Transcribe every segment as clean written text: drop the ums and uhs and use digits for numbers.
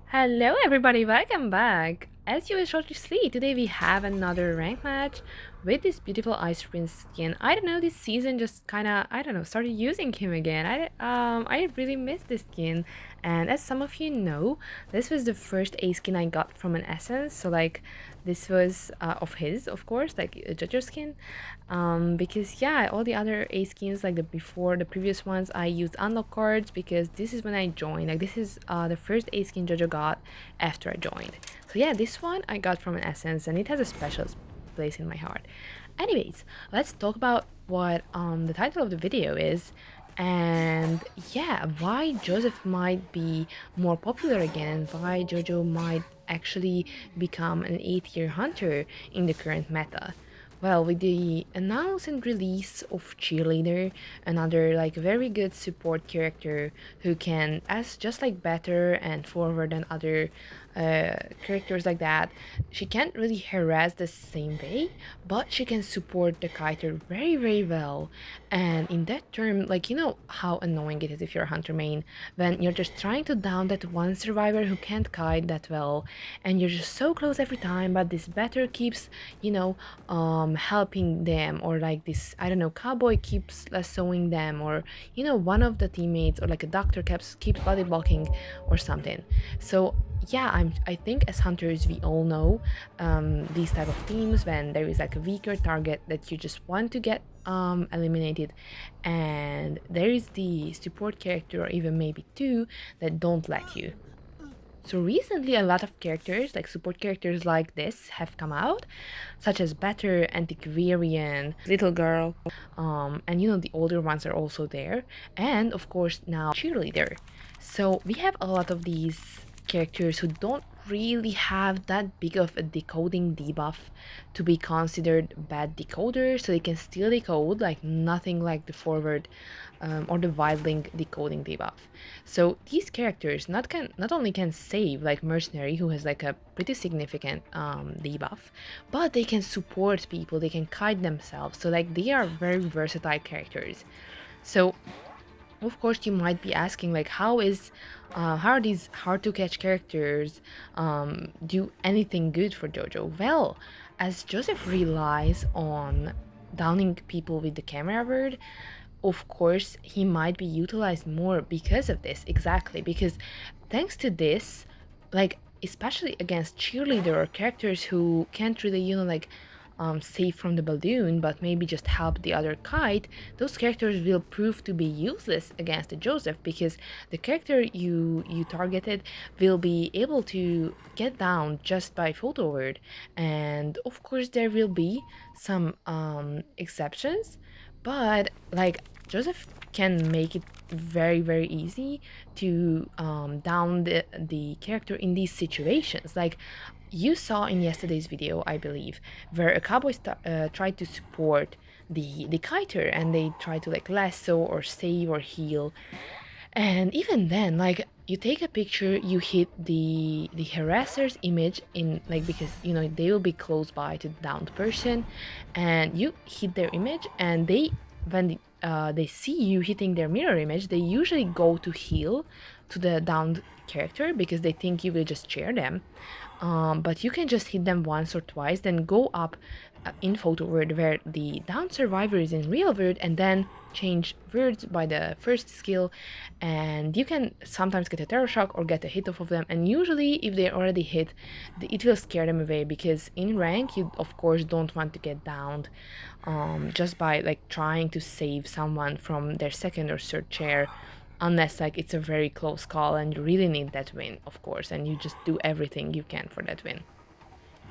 Hello everybody, welcome back! As you will shortly see, today we have another rank match with this beautiful Ice Prince skin. I don't know, this season just kinda, I don't know, started using him again. I really miss this skin. And as some of you know, this was the first A skin I got from an Essence. So like, this was of his, of course, like a Jojo skin. Because yeah, all the other A skins like the previous ones, I used unlock cards because this is when I joined. Like this is the first A skin Jojo got after I joined. So yeah, this one I got from an Essence and it has a special place in my heart. Anyways, let's talk about what the title of the video is, and yeah, why Joseph might be more popular again and why Jojo might actually become an 8-tier hunter in the current meta. Well, with the announce and release of Cheerleader, another like very good support character who can, as just like better and forward than other characters like that, she can't really harass the same way, but she can support the kiter very, very well. And in that term, like you know how annoying it is if you're a hunter main when you're just trying to down that one survivor who can't kite that well, and you're just so close every time, but this better keeps, helping them, or like this, I don't know, cowboy keeps lassoing them, or one of the teammates or like a doctor keeps body blocking or something. So yeah, I think as hunters we all know these type of teams when there is like a weaker target that you just want to get eliminated, and there is the support character or even maybe two that don't let you. So recently, a lot of characters, like support characters like this, have come out, such as Better, Antiquarian, Little Girl, and the older ones are also there, and of course now Cheerleader. So we have a lot of these characters who don't really have that big of a decoding debuff to be considered bad decoders, so they can still decode, like nothing like the forward or the wide link decoding debuff. So these characters not only can save like Mercenary, who has like a pretty significant debuff, but they can support people, they can kite themselves. So like they are very versatile characters. So of course you might be asking like how are these hard to catch characters do anything good for Jojo? Well, as Joseph relies on downing people with the camera word, of course he might be utilized more because of this, exactly because thanks to this, like especially against cheerleader or characters who can't really save from the balloon but maybe just help the other kite, those characters will prove to be useless against the Joseph because the character you targeted will be able to get down just by photo word. And of course there will be some exceptions, but like Joseph can make it very, very easy to down the character in these situations. Like you saw in yesterday's video, I believe, where a cowboy tried to support the kiter and they tried to like lasso or save or heal. And even then, like you take a picture, you hit the harasser's image in like because they will be close by to the downed person, and you hit their image, and they see you hitting their mirror image, they usually go to heal to the downed character because they think you will just chair them. But you can just hit them once or twice, then go up in photo word where the down survivor is in real word, and then change words by the first skill, and you can sometimes get a terror shock or get a hit off of them. And usually if they're already hit, it will scare them away because in rank you of course don't want to get downed just by like trying to save someone from their second or third chair, unless like it's a very close call and you really need that win, of course, and you just do everything you can for that win.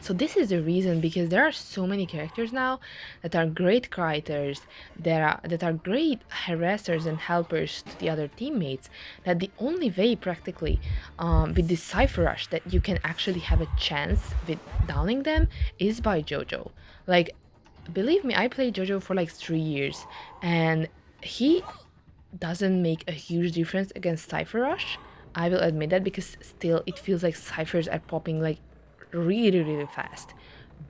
So this is the reason, because there are so many characters now that are great writers, that are great harassers and helpers to the other teammates, that the only way practically with this Cypher Rush that you can actually have a chance with downing them is by Jojo. Like, believe me, I played Jojo for like 3 years, and he doesn't make a huge difference against Cypher Rush. I will admit that, because still it feels like ciphers are popping like really, really fast.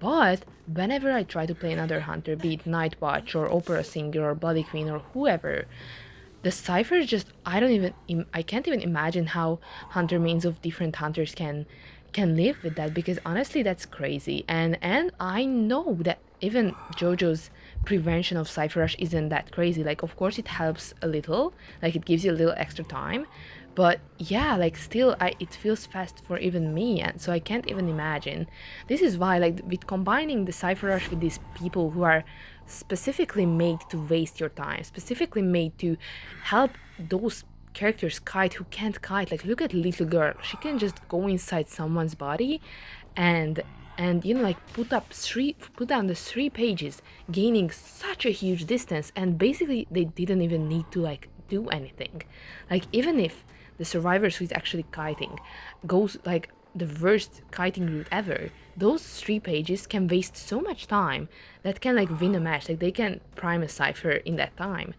But whenever I try to play another hunter, be it Night Watch or Opera Singer or Bloody Queen or whoever, the ciphers just, I don't even I can't even imagine how hunter mains of different hunters can live with that, because honestly that's crazy. And I know that even JoJo's prevention of cipher rush isn't that crazy. Like, of course it helps a little, like it gives you a little extra time, but yeah, like still it feels fast for even me, and so I can't even imagine. This is why, like, with combining the cipher rush with these people who are specifically made to waste your time, specifically made to help those characters kite who can't kite. Like, look at little girl, she can just go inside someone's body and like put down the 3 pages, gaining such a huge distance, and basically they didn't even need to like do anything. Like, even if the survivors who is actually kiting goes like the worst kiting route ever, those 3 pages can waste so much time that can like win a match. Like, they can prime a cipher in that time.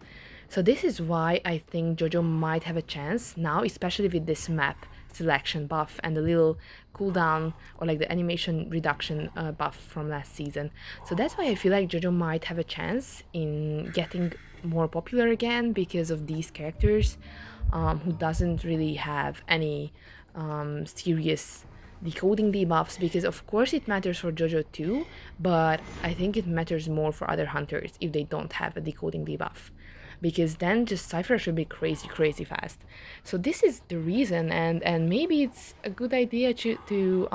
So this is why I think JoJo might have a chance now, especially with this map selection buff and the little cooldown or like the animation reduction buff from last season. So that's why I feel like JoJo might have a chance in getting more popular again, because of these characters who doesn't really have any serious decoding debuffs, because of course it matters for JoJo too, but I think it matters more for other hunters if they don't have a decoding debuff, because then just cipher should be crazy fast. So this is the reason, and maybe it's a good idea to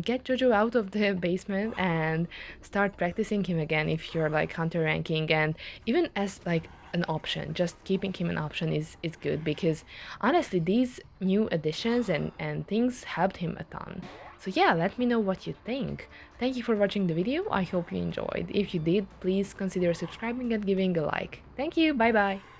get JoJo out of the basement and start practicing him again if you're like hunter ranking, and even as like an option, just keeping him an option is good, because honestly these new additions and things helped him a ton. So yeah, let me know what you think. Thank you for watching the video, I hope you enjoyed. If you did, please consider subscribing and giving a like. Thank you, bye bye!